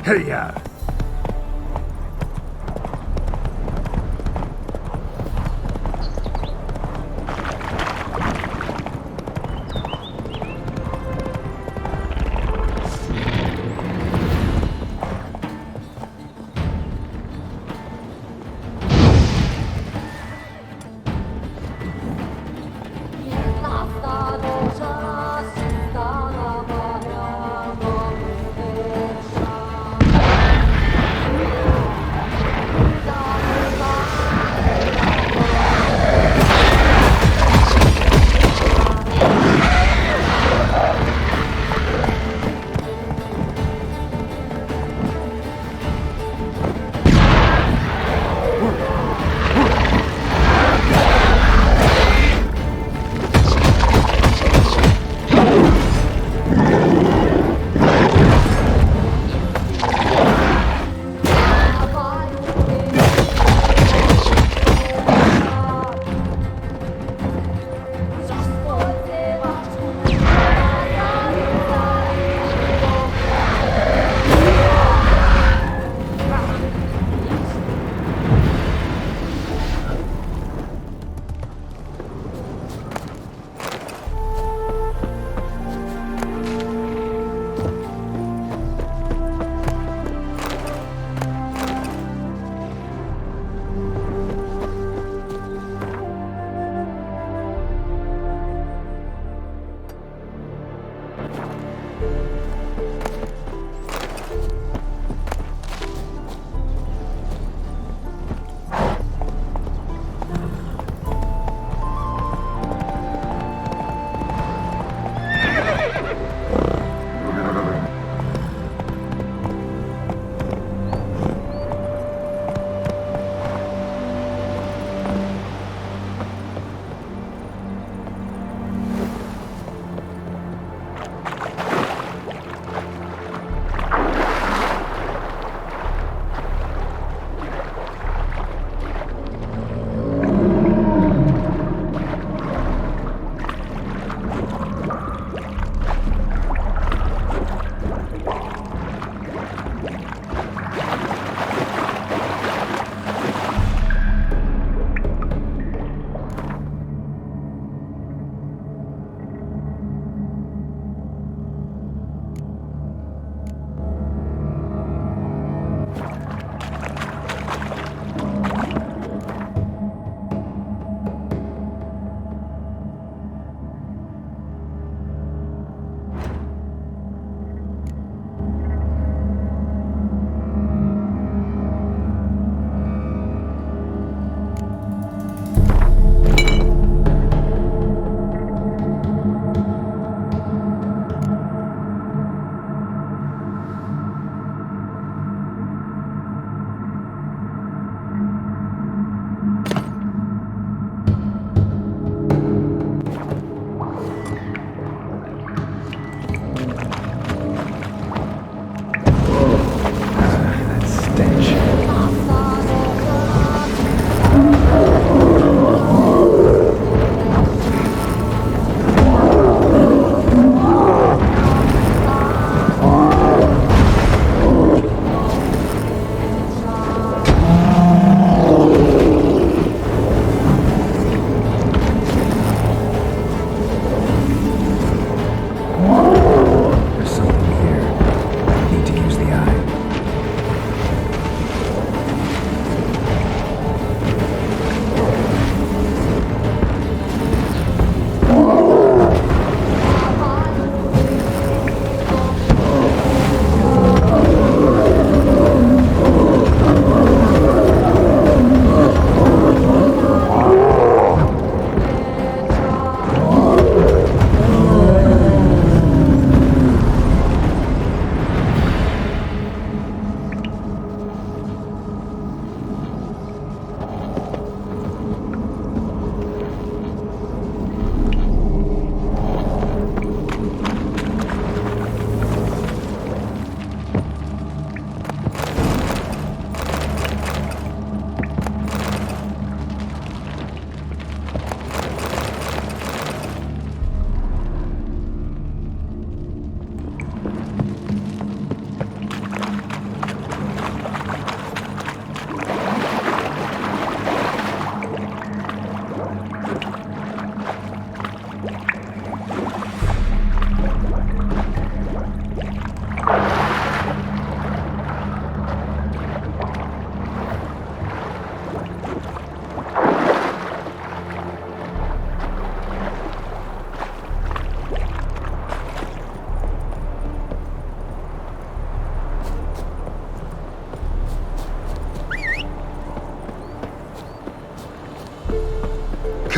Heya!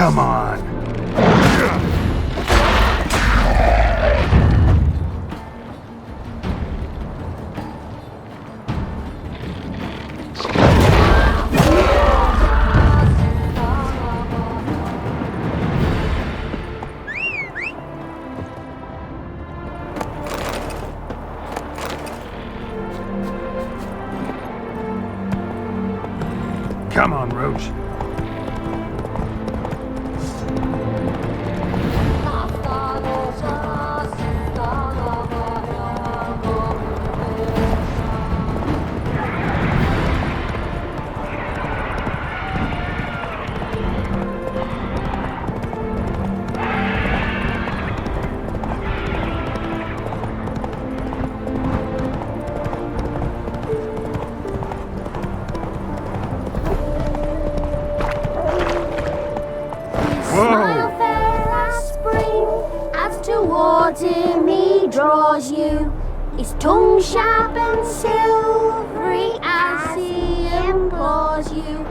Come on. Come on, Roach. Smile fair as spring, as towards him he draws you. His tongue sharp and silvery as he implores you.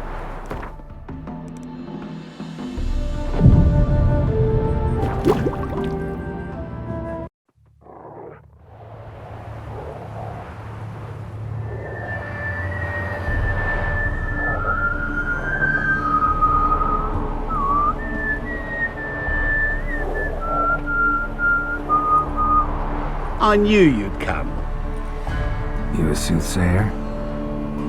I knew you'd come. You a soothsayer?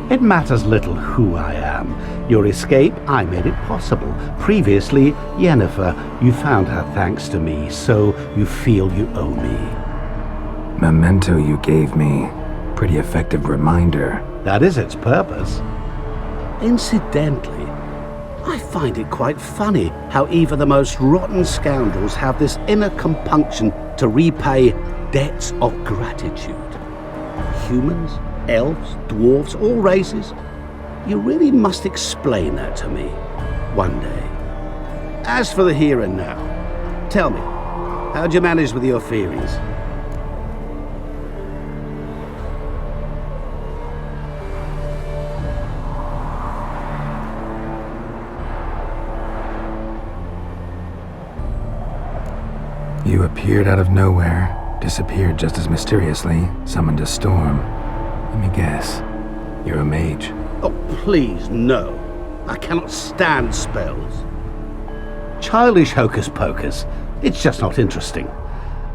It matters little who I am. Your escape, I made it possible. Previously, Yennefer, you found her thanks to me, so you feel you owe me. Memento you gave me. Pretty effective reminder. That is its purpose. Incidentally, I find it quite funny how even the most rotten scoundrels have this inner compunction to repay debts of gratitude. Humans, elves, dwarves, all races. You really must explain that to me one day. As for the here and now, tell me, how'd you manage with your theories? You appeared out of nowhere, disappeared just as mysteriously, summoned a storm. Let me guess. You're a mage. Oh, please, no. I cannot stand spells. Childish hocus pocus. It's just not interesting.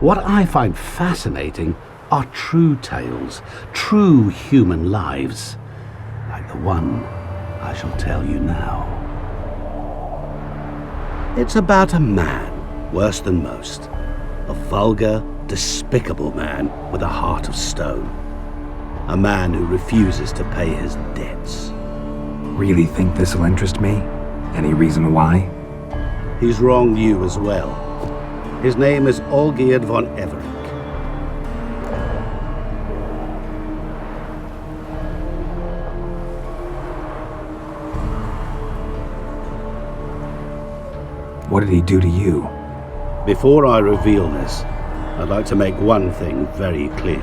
What I find fascinating are true tales, true human lives, like the one I shall tell you now. It's about a man, worse than most. A vulgar, despicable man with a heart of stone. A man who refuses to pay his debts. Really think this'll interest me? Any reason why? He's wronged you as well. His name is Olgierd von Everec. What did he do to you? Before I reveal this, I'd like to make one thing very clear.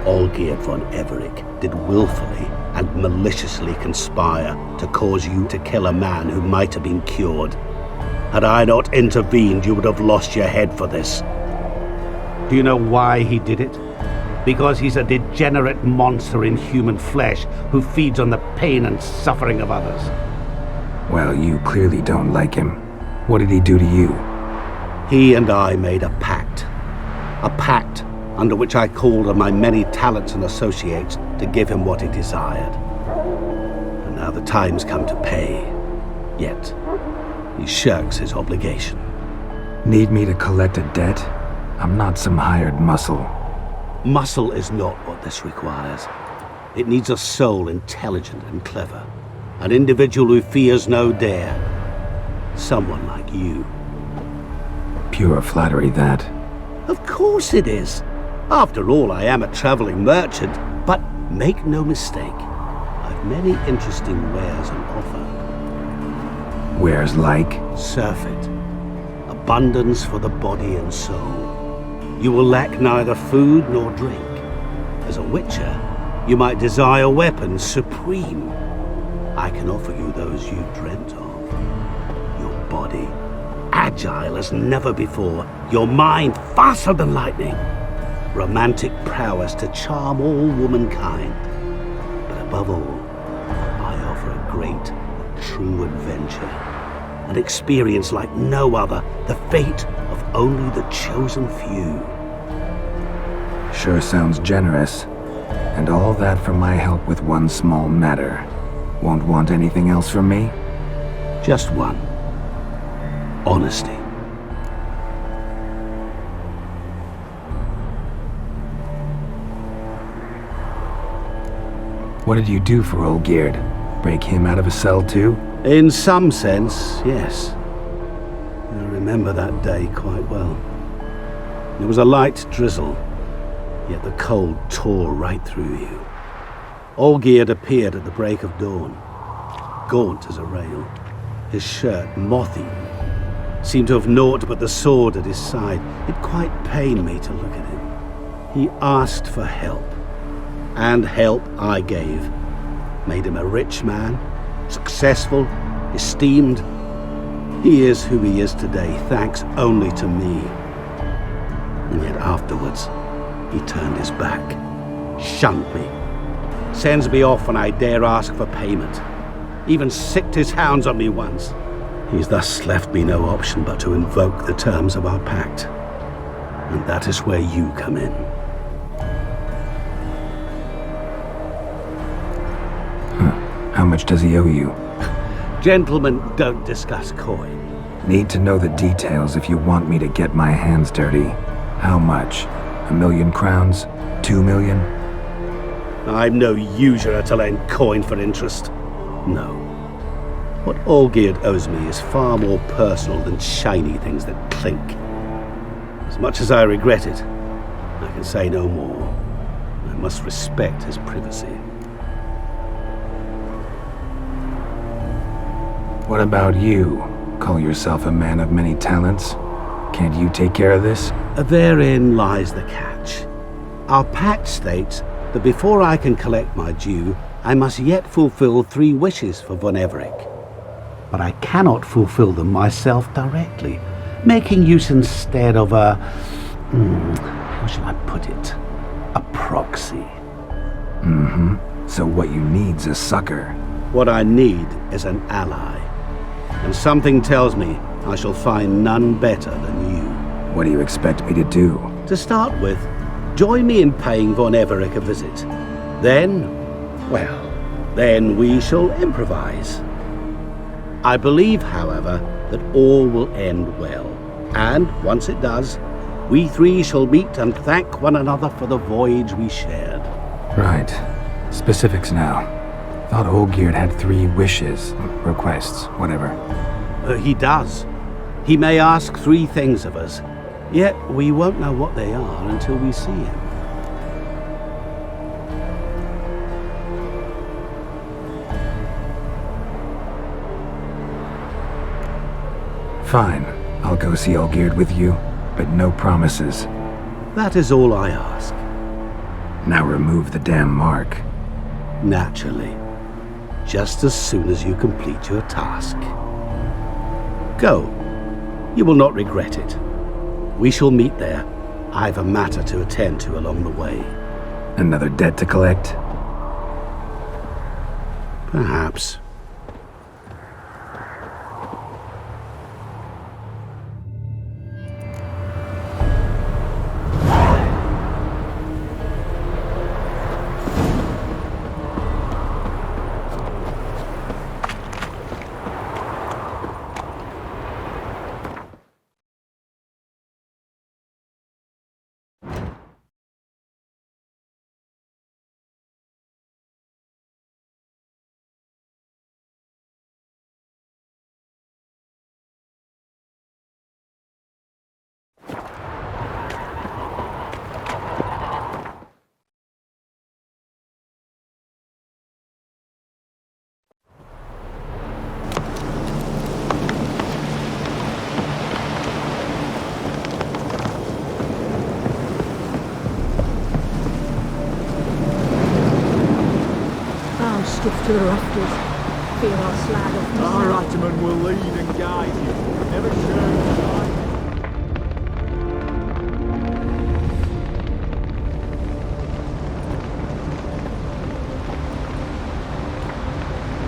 Olgierd von Everec did willfully and maliciously conspire to cause you to kill a man who might have been cured. Had I not intervened, you would have lost your head for this. Do you know why he did it? Because he's a degenerate monster in human flesh who feeds on the pain and suffering of others. Well, you clearly don't like him. What did he do to you? He and I made a pact. A pact under which I called on my many talents and associates to give him what he desired. And now the time's come to pay. Yet, he shirks his obligation. Need me to collect a debt? I'm not some hired muscle. Muscle is not what this requires. It needs a soul intelligent and clever. An individual who fears no dare. Someone like you. Pure flattery, that. Of course it is. After all, I am a traveling merchant, but make no mistake, I've many interesting wares on offer. Wares like? Surfeit. Abundance for the body and soul. You will lack neither food nor drink. As a witcher, you might desire weapons supreme. I can offer you those you dreamt of. Your body agile as never before, your mind faster than lightning, romantic prowess to charm all womankind. But above all, I offer a great, true adventure, an experience like no other, the fate of only the chosen few. Sure sounds generous. And all that for my help with one small matter. Won't want anything else from me? Just one. Honesty. What did you do for Olgierd? Break him out of a cell too? In some sense, yes. I remember that day quite well. There was a light drizzle, yet the cold tore right through you. Olgierd appeared at the break of dawn, gaunt as a rail, his shirt moth-eaten, seemed to have naught but the sword at his side. It quite pained me to look at him. He asked for help, and help I gave. Made him a rich man, successful, esteemed. He is who he is today, thanks only to me. And yet afterwards, he turned his back, shunned me, sends me off when I dare ask for payment, even sicked his hounds on me once. He's thus left me no option but to invoke the terms of our pact. And that is where you come in. How much does he owe you? Gentlemen don't discuss coin. Need to know the details if you want me to get my hands dirty. How much? 1,000,000 crowns? 2,000,000? I'm no usurer to lend coin for interest. No. What Olgierd owes me is far more personal than shiny things that clink. As much as I regret it, I can say no more. I must respect his privacy. What about you? Call yourself a man of many talents? Can't you take care of this? Therein lies the catch. Our pact states that before I can collect my due, I must yet fulfill 3 wishes for von Everec. But I cannot fulfill them myself directly, making use instead of a... how shall I put it? A proxy. So what you need's a sucker. What I need is an ally. And something tells me I shall find none better than you. What do you expect me to do? To start with, join me in paying von Everec a visit. Then, well, then we shall improvise. I believe, however, that all will end well. And once it does, we 3 shall meet and thank one another for the voyage we shared. Right. Specifics now. Thought Olgierd had 3 wishes, requests, whatever. He does. He may ask 3 things of us, yet we won't know what they are until we see him. Fine. I'll go see Olgierd with you, but no promises. That is all I ask. Now remove the damn mark. Naturally. Just as soon as you complete your task. Go. You will not regret it. We shall meet there. I've a matter to attend to along the way. Another debt to collect? Perhaps. Stuff to the rafters. fear I'll slide off myself. Our Ataman will lead and guide you. Never sure.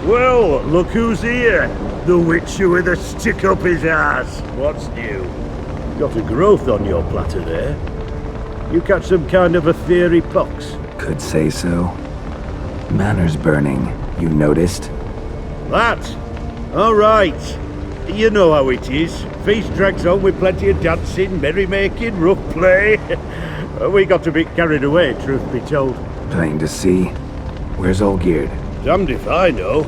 Well, look who's here. The witcher with a stick up his ass. What's new? Got a growth on your platter there. You catch some kind of a fiery pox? Could say so. Manners burning, you noticed? That? All right. You know how it is. Feast drags on with plenty of dancing, merrymaking, rough play. We got a bit carried away, truth be told. Plain to see. Where's Olgierd? Damned if I know.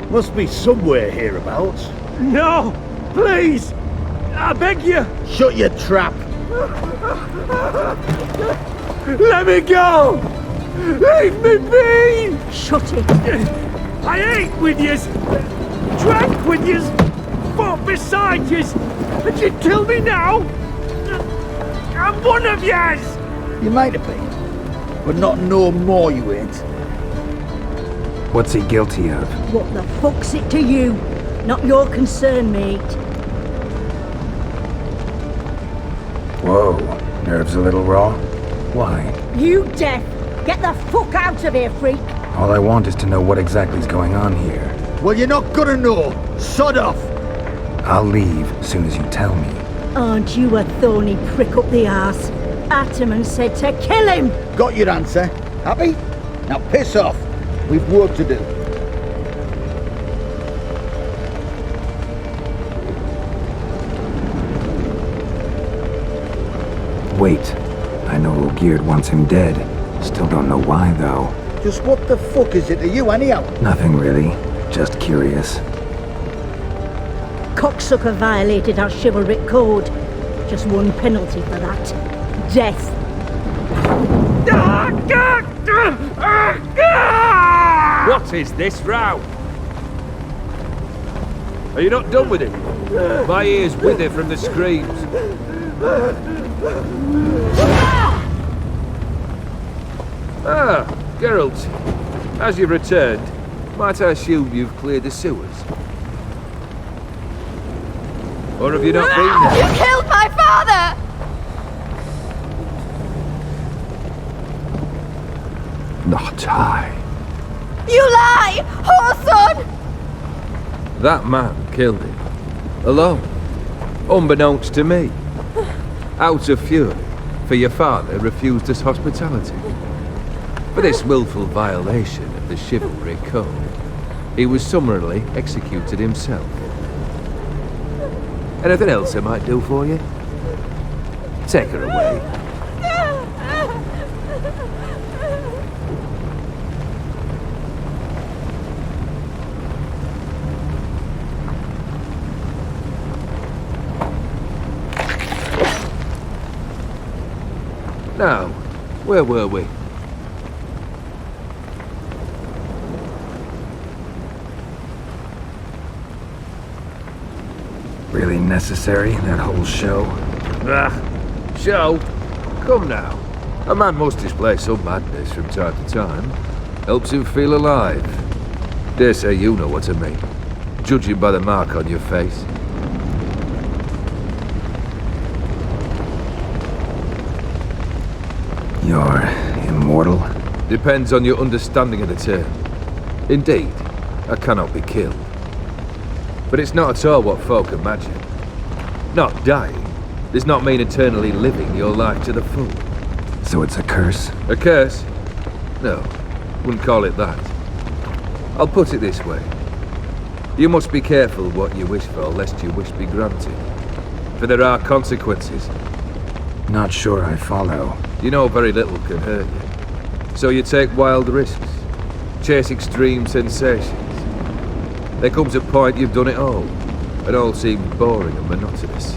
Must be somewhere hereabouts. No! Please! I beg you! Shut your trap! Let me go! Leave me be! Shut it! I ate with yous! Drank with yous! Fought beside yous! And you'd kill me now? I'm one of yous! You might have been, but not no more you ain't. What's he guilty of? What the fuck's it to you? Not your concern, mate. Whoa, nerves a little raw? Why? You deaf! Get the fuck out of here, freak! All I want is to know what exactly is going on here. Well, you're not gonna know. Sod off. I'll leave as soon as you tell me. Aren't you a thorny prick up the arse? Ataman said to kill him! Got your answer. Happy? Now piss off. We've work to do. Wait, I know Olgierd wants him dead. Still don't know why, though. Just what the fuck is it to you, anyhow? Nothing really. Just curious. Cocksucker violated our chivalric code. Just one penalty for that. Death. What is this row? Are you not done with it? My ears wither from the screams. Ah, Geralt. As you've returned, might I assume you've cleared the sewers? Or have you not been there? You killed my father! Not I. You lie! Whoreson! That man killed him. Alone. Unbeknownst to me. Out of fury, for your father refused us hospitality. For this willful violation of the chivalry code, he was summarily executed himself. Anything else I might do for you? Take her away. Now, where were we? Really necessary, that whole show? Ah, show? Come now. A man must display some madness from time to time. Helps him feel alive. Dare say you know what I mean. Judging by the mark on your face. You're immortal? Depends on your understanding of the term. Indeed, I cannot be killed. But it's not at all what folk imagine. Not dying does not mean eternally living your life to the full. So it's a curse? A curse? No, wouldn't call it that. I'll put it this way. You must be careful what you wish for, lest your wish be granted. For there are consequences. Not sure I follow. You know very little can hurt you. So you take wild risks. Chase extreme sensations. There comes a point you've done it all. It all seems boring and monotonous.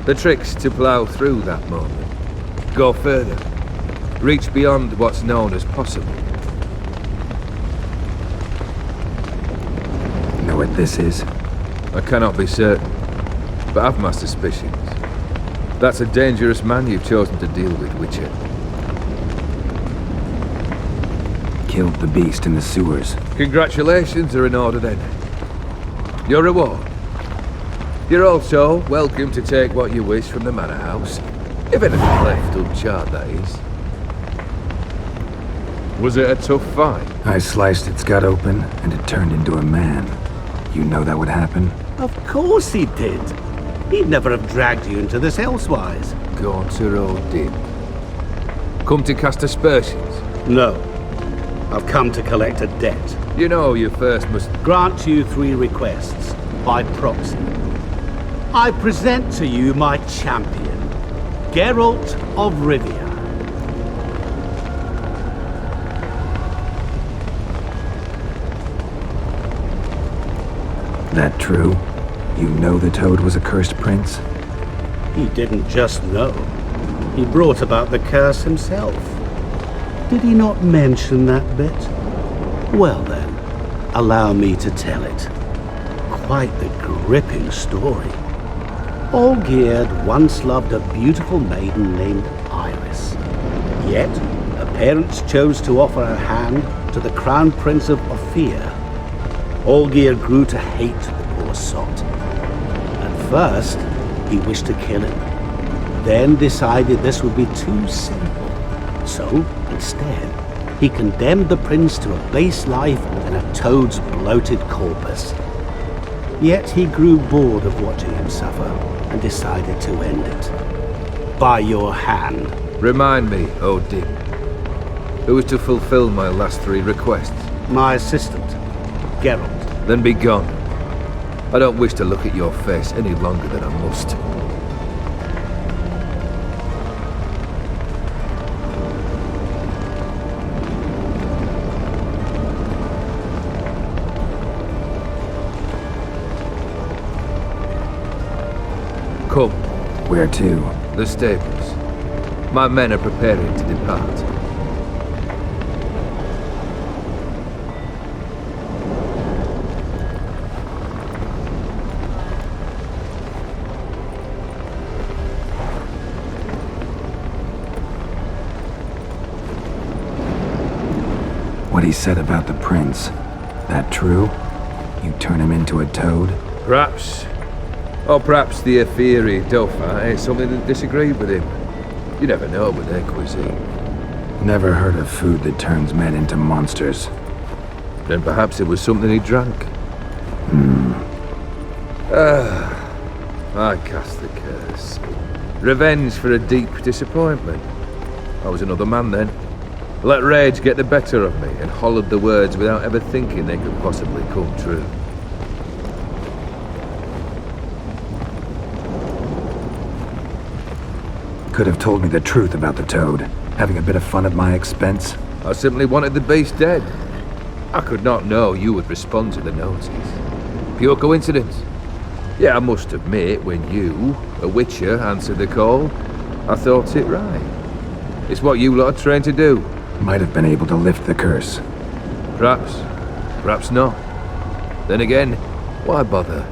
The trick's to plough through that moment. Go further. Reach beyond what's known as possible. Know what this is? I cannot be certain, but I've my suspicions. That's a dangerous man you've chosen to deal with, Witcher. killed the beast in the sewers. Congratulations are in order then. Your reward. You're also welcome to take what you wish from the manor house. If anything left uncharred, that is. Was it a tough fight? I sliced its gut open, and it turned into a man. You know that would happen? Of course he did. He'd never have dragged you into this elsewise. Gaunter Odin. Come to cast aspersions? No. I've come to collect a debt. You know you first must... Grant you 3 requests, by proxy. I present to you my champion, Geralt of Rivia. That true? You know the Toad was a cursed prince? He didn't just know. He brought about the curse himself. Did he not mention that bit? Well then, allow me to tell it. Quite the gripping story. Olgierd once loved a beautiful maiden named Iris. Yet, her parents chose to offer her hand to the Crown Prince of Ophir. Olgierd grew to hate the poor sot. At first, he wished to kill him, then decided this would be too simple. So, instead, he condemned the prince to a base life in a toad's bloated corpus. Yet he grew bored of watching him suffer and decided to end it. By your hand. Remind me, Odin. Who was to fulfill my last 3 requests? My assistant, Geralt. Then be gone. I don't wish to look at your face any longer than I must. Come. Where to? The stables. My men are preparing to depart. What he said about the prince, that true? You turn him into a toad? Perhaps. Or perhaps the Ophiri Dauphin ate something that disagreed with him. You never know with their cuisine. Never heard of food that turns men into monsters. Then perhaps it was something he drank. I cast the curse. Revenge for a deep disappointment. I was another man then. Let rage get the better of me and hollered the words without ever thinking they could possibly come true. Could have told me the truth about the Toad, having a bit of fun at my expense. I simply wanted the beast dead. I could not know you would respond to the notice. Pure coincidence. Yeah, I must admit, when you, a witcher, answered the call, I thought it right. It's what you lot are trained to do. Might have been able to lift the curse. Perhaps. Perhaps not. Then again, why bother?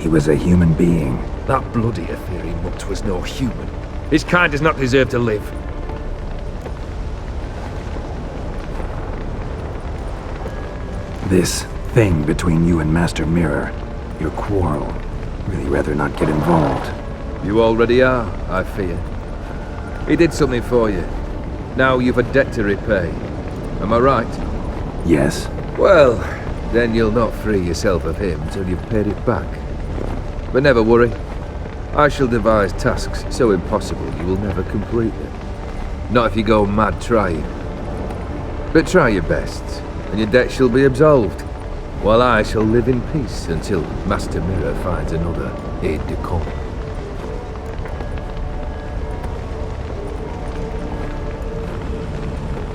He was a human being. That bloody Ophiri mutt was no human. His kind does not deserve to live. This thing between you and Master Mirror, your quarrel, really rather not get involved. You already are, I fear. He did something for you. Now you've a debt to repay. Am I right? Yes. Well, then you'll not free yourself of him till you've paid it back. But never worry. I shall devise tasks so impossible you will never complete them. Not if you go mad trying. But try your best, and your debt shall be absolved, while I shall live in peace until Master Mirror finds another aide-de-camp.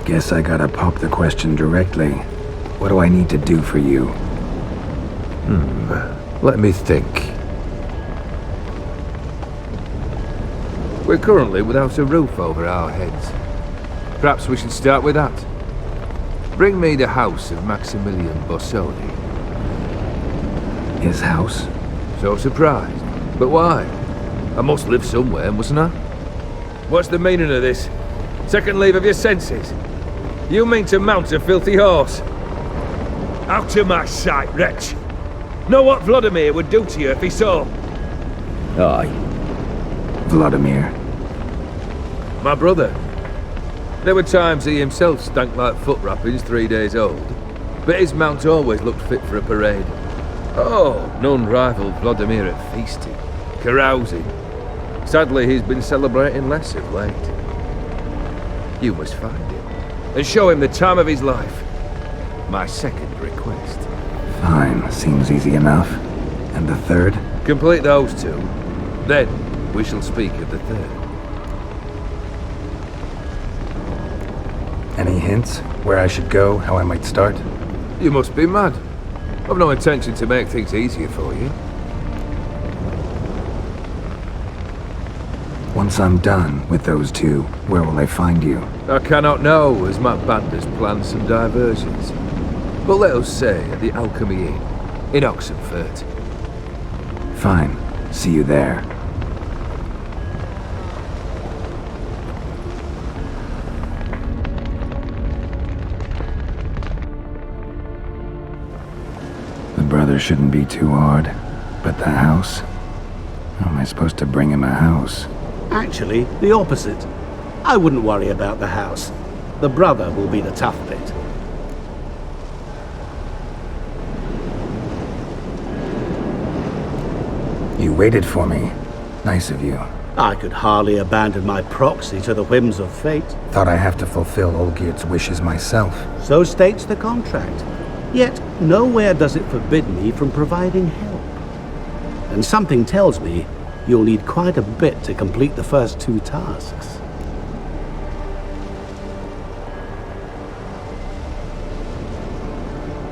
Guess I gotta pop the question directly. What do I need to do for you? Let me think. We're currently without a roof over our heads. Perhaps we should start with that. Bring me the house of Maximilian Bossoni. His house? So surprised. But why? I must live somewhere, mustn't I? What's the meaning of this? Second leave of your senses? You mean to mount a filthy horse? Out of my sight, wretch. Know what Vladimir would do to you if he saw? Aye. Vladimir. My brother. There were times he himself stank like foot wrappings 3 days old, but his mount always looked fit for a parade. Oh, none rivaled Vladimir at feasting, carousing. Sadly, he's been celebrating less of late. You must find him, and show him the time of his life. My second request. Fine, seems easy enough. And the third? Complete those two, then we shall speak of the third. Any hints? Where I should go? How I might start? You must be mad. I've no intention to make things easier for you. Once I'm done with those two, where will I find you? I cannot know, as my band has planned some diversions. But let us say at the Alchemy Inn, in Oxenfurt. Fine. See you there. The brother shouldn't be too hard. But the house? How am I supposed to bring him a house? Actually, the opposite. I wouldn't worry about the house. The brother will be the tough bit. You waited for me. Nice of you. I could hardly abandon my proxy to the whims of fate. Thought I have to fulfill Olgierd's wishes myself. So states the contract. Yet, nowhere does it forbid me from providing help. And something tells me you'll need quite a bit to complete the first two tasks.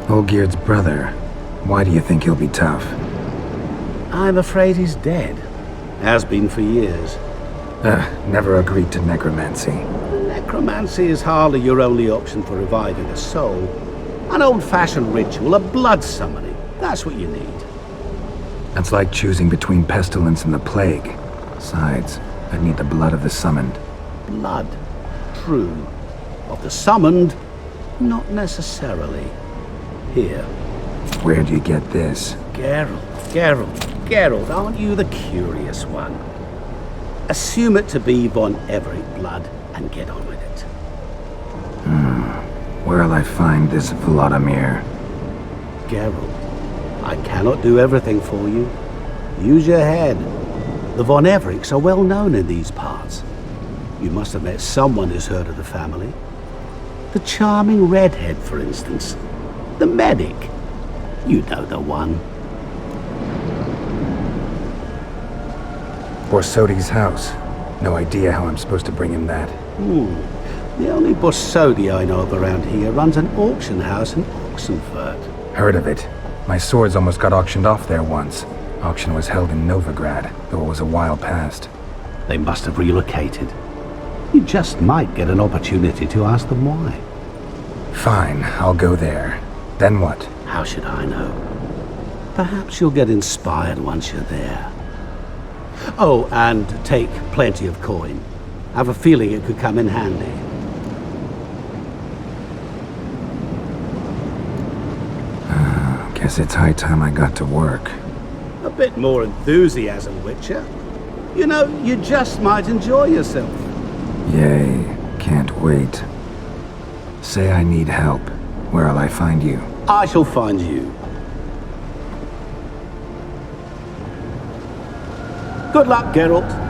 Olgierd's brother. Why do you think he'll be tough? I'm afraid he's dead. Has been for years. Never agreed to necromancy. Necromancy is hardly your only option for reviving a soul. An old-fashioned ritual, a blood summoning. That's what you need. That's like choosing between pestilence and the plague. Besides, I'd need the blood of the summoned. Blood. True. Of the summoned, not necessarily. Here. Where do you get this? Geralt, aren't you the curious one? Assume it to be von Everec blood and get on with it. Where'll I find this Vladimir? Geralt, I cannot do everything for you. Use your head. The von Everecs are well known in these parts. You must have met someone who's heard of the family. The charming redhead, for instance. The medic. You know the one. Borsodi's house. No idea how I'm supposed to bring him that. The only Borsodi I know of around here runs an auction house in Oxenfurt. Heard of it. My swords almost got auctioned off there once. Auction was held in Novigrad, though it was a while past. They must have relocated. You just might get an opportunity to ask them why. Fine, I'll go there. Then what? How should I know? Perhaps you'll get inspired once you're there. Oh, and take plenty of coin. I have a feeling it could come in handy. Guess it's high time I got to work. A bit more enthusiasm, Witcher. You know, you just might enjoy yourself. Yay, can't wait. Say I need help. Where'll I find you? I shall find you. Good luck, Geralt.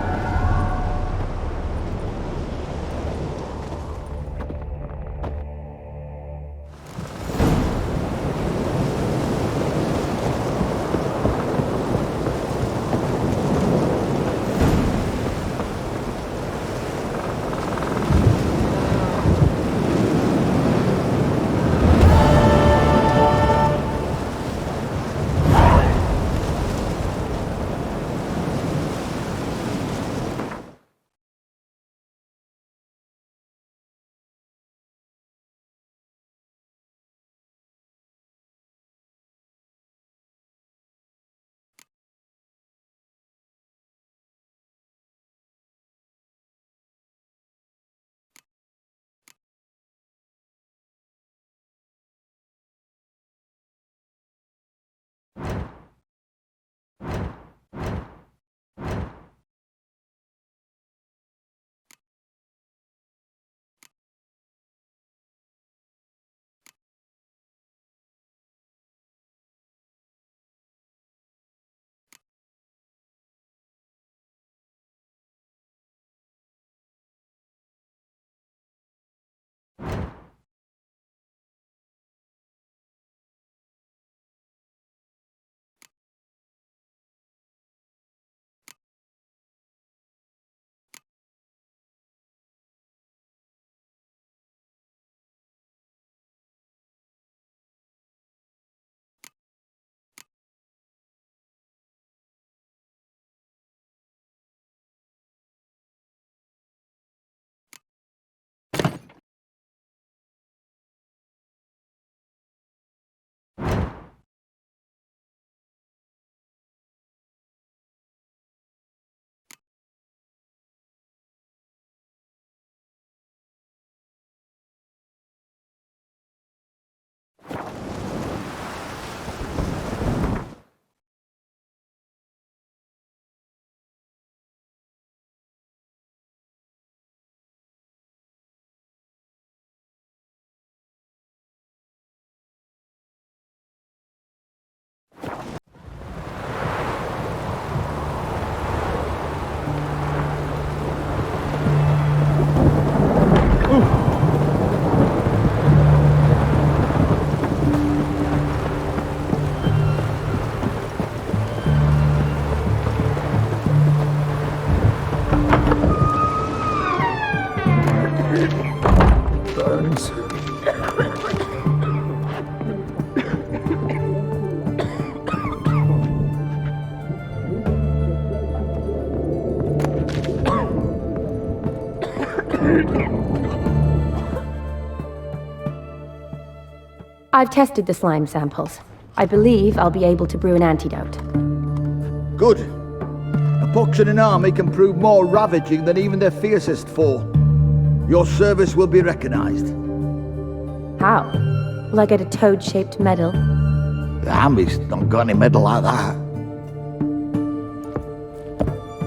burns. I've tested the slime samples. I believe I'll be able to brew an antidote. Good. A pox in an army can prove more ravaging than even their fiercest foe. Your service will be recognized. How? Will I get a toad-shaped medal? The army's not got any medal like that.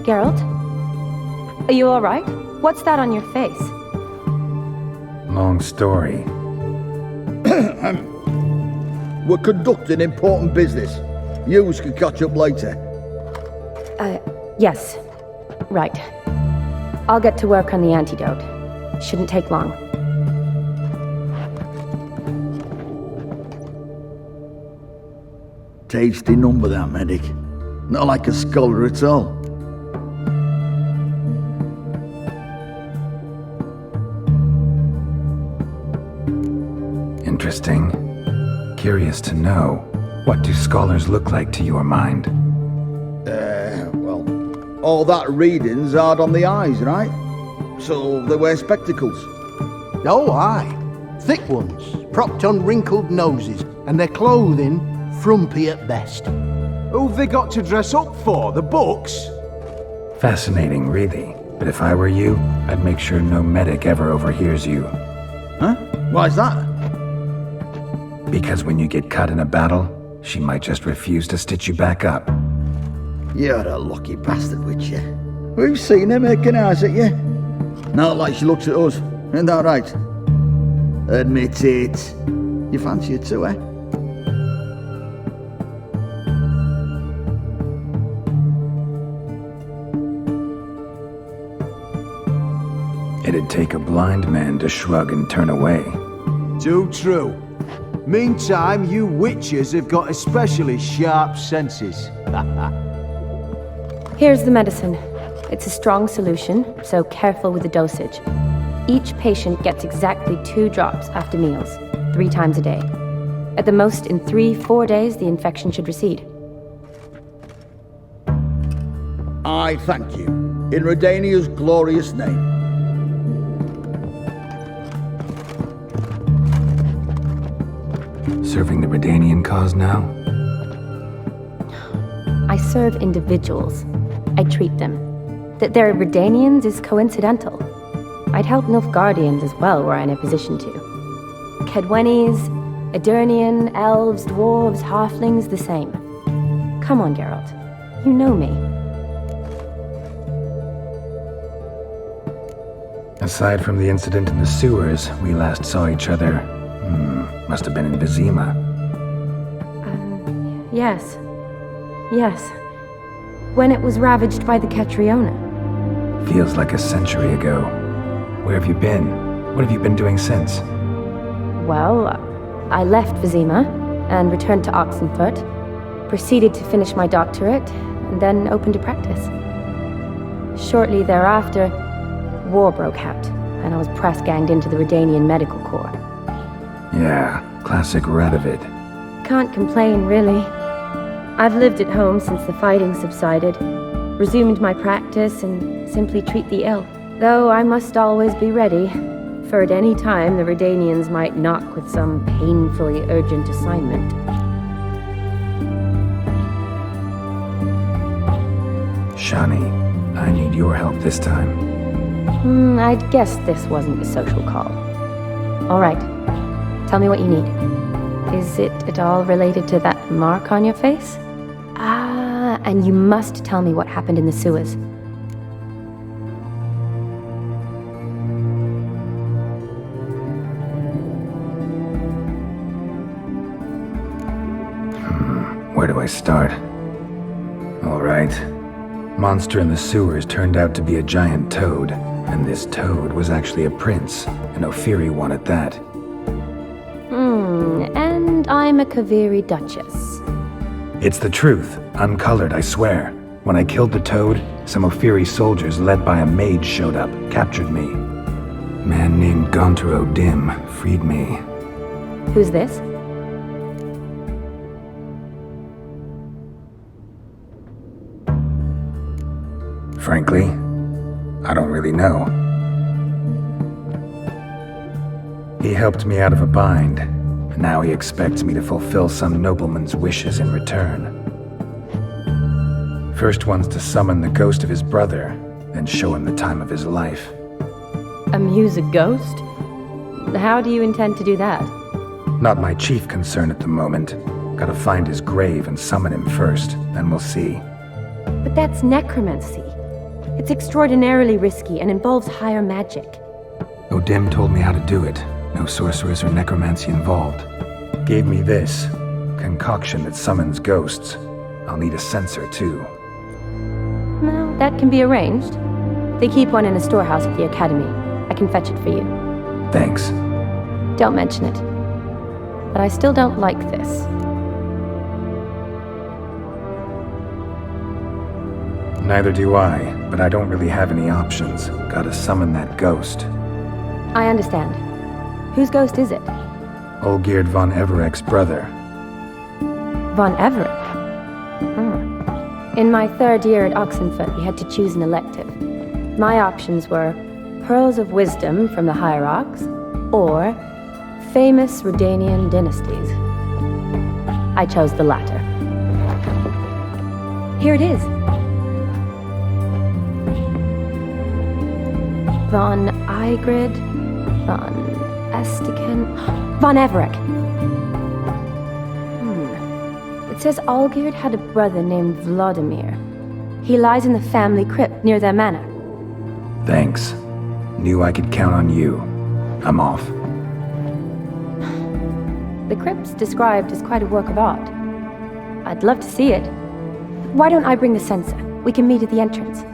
Geralt? Are you alright? What's that on your face? Long story. We're conducting important business. Yous can catch up later. Yes. Right. I'll get to work on the antidote. Shouldn't take long. Tasty number, that medic. Not like a scholar at all. Interesting. Curious to know, what do scholars look like to your mind? Well, all that reading's hard on the eyes, right? So they wear spectacles. Oh, aye. Thick ones, propped on wrinkled noses, and their clothing frumpy at best. Who've they got to dress up for? The books? Fascinating, really. But if I were you, I'd make sure no medic ever overhears you. Huh? Why's that? Because when you get cut in a battle, she might just refuse to stitch you back up. You're a lucky bastard, with you. We've seen her making eyes at you. Not like she looks at us. Isn't that right? Admit it. You fancy her too, eh? It'd take a blind man to shrug and turn away. Too true. Meantime, you witches have got especially sharp senses. Here's the medicine. It's a strong solution, so careful with the dosage. Each patient gets exactly 2 drops after meals, 3 times a day. At the most, in 3-4 days, the infection should recede. I thank you. In Redania's glorious name. Serving the Redanian cause now? I serve individuals. I treat them. That they're Redanians is coincidental. I'd help Nilfgaardians as well were I in a position to. Kedwenis, Edirnian, elves, dwarves, halflings, the same. Come on, Geralt. You know me. Aside from the incident in the sewers, we last saw each other. Must have been in Vizima. Yes. Yes. When it was ravaged by the Catriona. Feels like a century ago. Where have you been? What have you been doing since? Well, I left Vizima and returned to Oxenfoot, proceeded to finish my doctorate, and then opened a practice. Shortly thereafter, war broke out, and I was press-ganged into the Redanian Medical Corps. Yeah, classic Radovid. Can't complain, really. I've lived at home since the fighting subsided, resumed my practice, and simply treat the ill. Though I must always be ready, for at any time the Redanians might knock with some painfully urgent assignment. Shani, I need your help this time. I'd guess this wasn't a social call. All right. Tell me what you need. Is it at all related to that mark on your face? And you must tell me what happened in the sewers. Where do I start? All right. Monster in the sewers turned out to be a giant toad, and this toad was actually a prince, an Ophiri one at that. And I'm a Kaviri Duchess. It's the truth, uncolored, I swear. When I killed the toad, some Ophiri soldiers led by a mage showed up, captured me. A man named Gontaro Dim freed me. Who's this? Frankly, I don't really know. He helped me out of a bind, and now he expects me to fulfill some nobleman's wishes in return. First one's to summon the ghost of his brother, then show him the time of his life. Amuse a ghost? How do you intend to do that? Not my chief concern at the moment. Gotta find his grave and summon him first, then we'll see. But that's necromancy. It's extraordinarily risky and involves higher magic. O'Dim told me how to do it. No sorceress or necromancy involved. Gave me this concoction that summons ghosts. I'll need a censer too. Well, that can be arranged. They keep one in a storehouse at the academy. I can fetch it for you. Thanks. Don't mention it. But I still don't like this. Neither do I, but I don't really have any options. Gotta summon that ghost. I understand. Whose ghost is it? Olgierd von Everec's brother. Von Everec? In my third year at Oxenfurt, we had to choose an elective. My options were Pearls of Wisdom from the Hierarchs, or Famous Redanian Dynasties. I chose the latter. Here it is. Von Igrid, Von Estiken, Von Everec. It says Olgierd had a brother named Vladimir. He lies in the family crypt near their manor. Thanks. Knew I could count on you. I'm off. The crypt's described as quite a work of art. I'd love to see it. Why don't I bring the censer? We can meet at the entrance.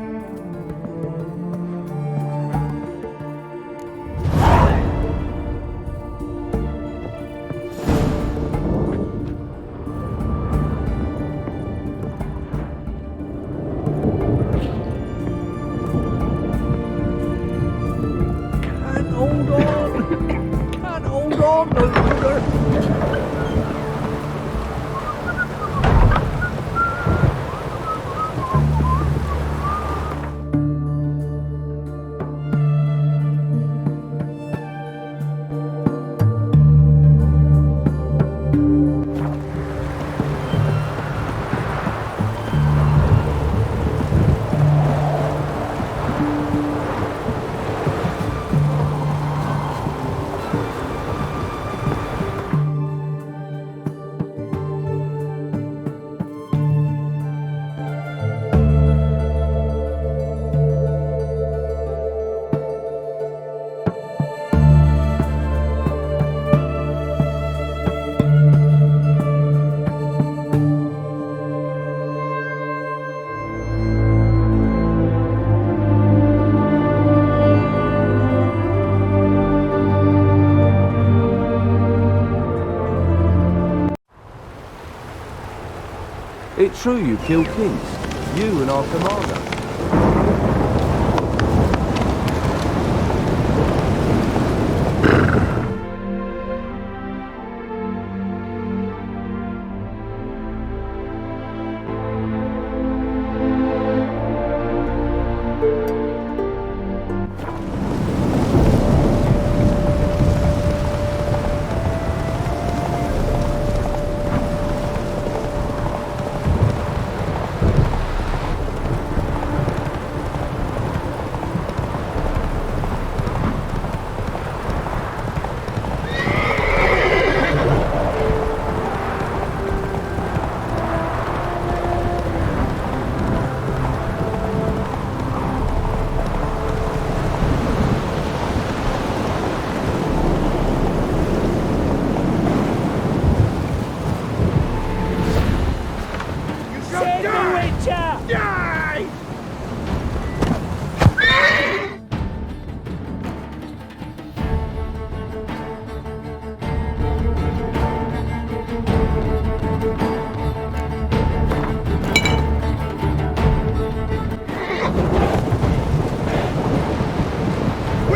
It's true you killed kings. You and our commander.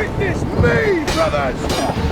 Witness me, brothers!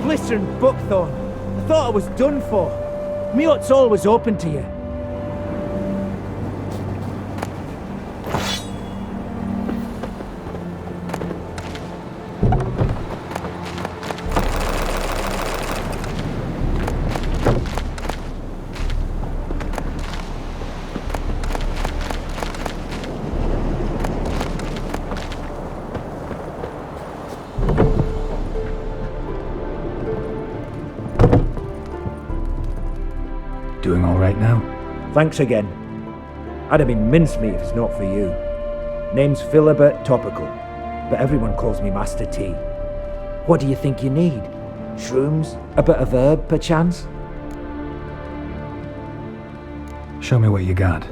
Blistering buckthorn. I thought I was done for. Me hut's always open to you. Doing all right now? Thanks again. I'd have been mincemeat if it's not for you. Name's Philibert Topical, but everyone calls me Master T. What do you think you need? Shrooms? A bit of herb, perchance? Show me what you got.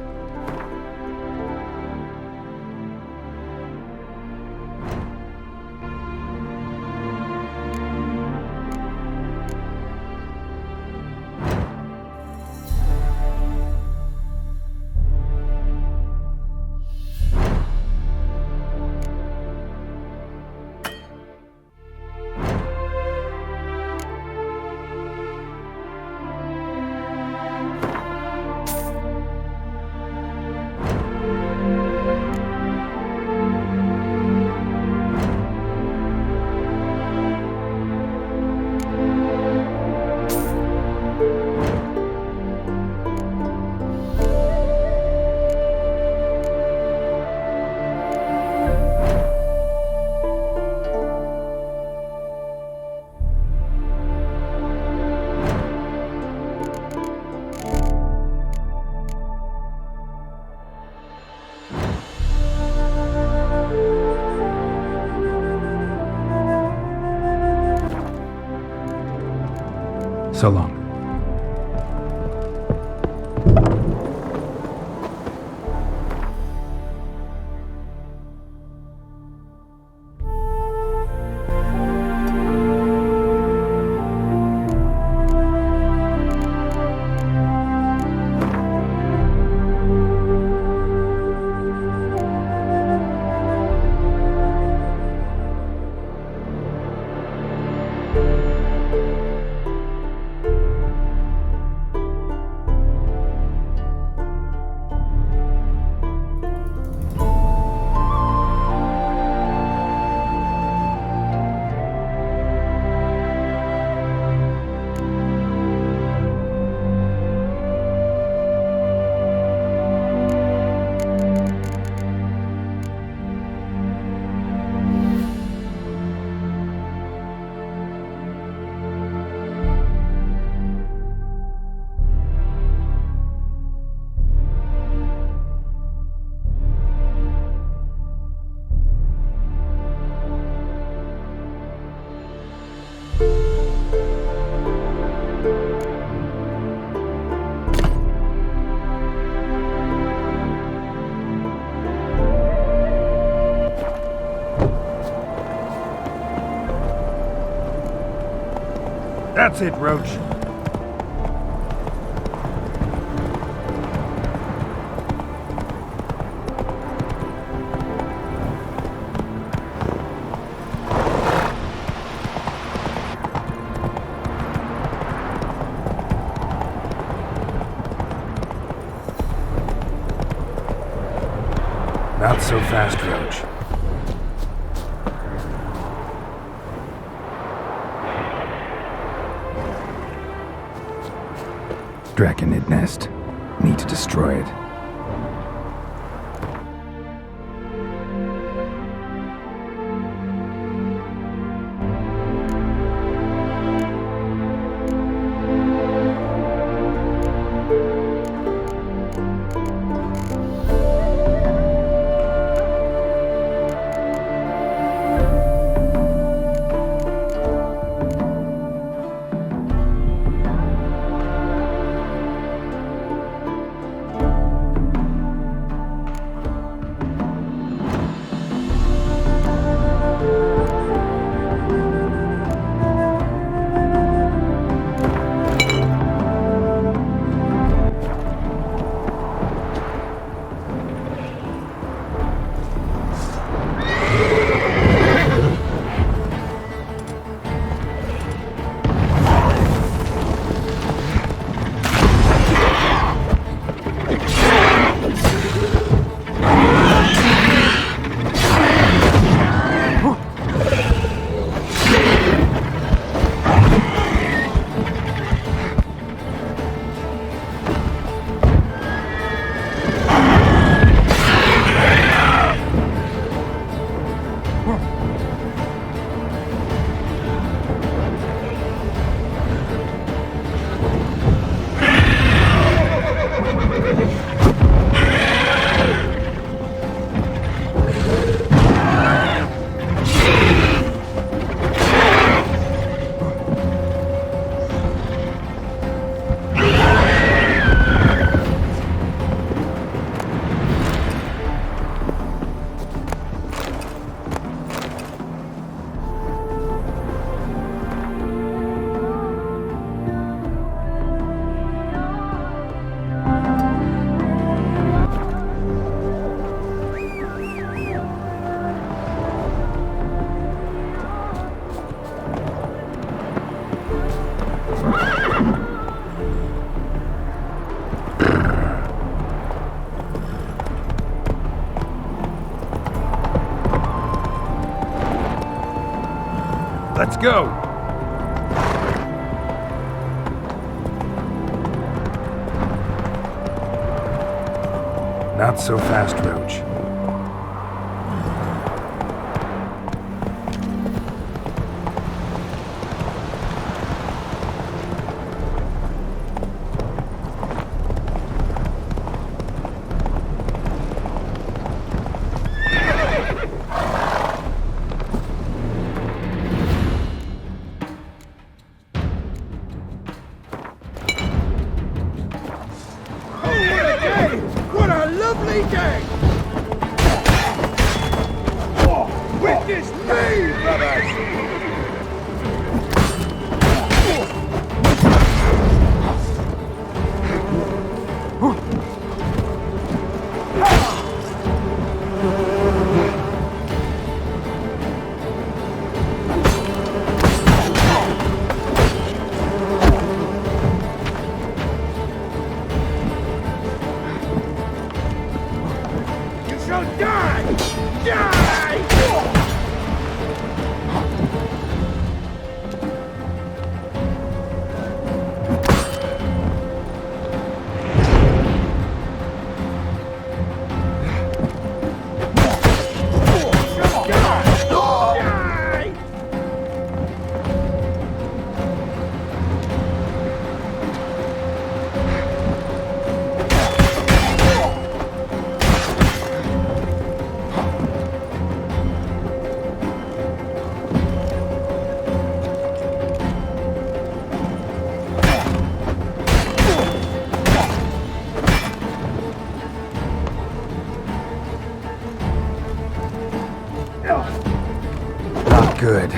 So long. That's it, Roach. Not so fast, Roach. Draconid nest. Need to destroy it. Let's go! Not so fast, Roach. Witness me, brothers! Not good.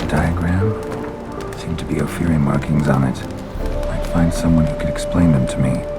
Diagram? Seem to be Ophiri markings on it. Might find someone who could explain them to me.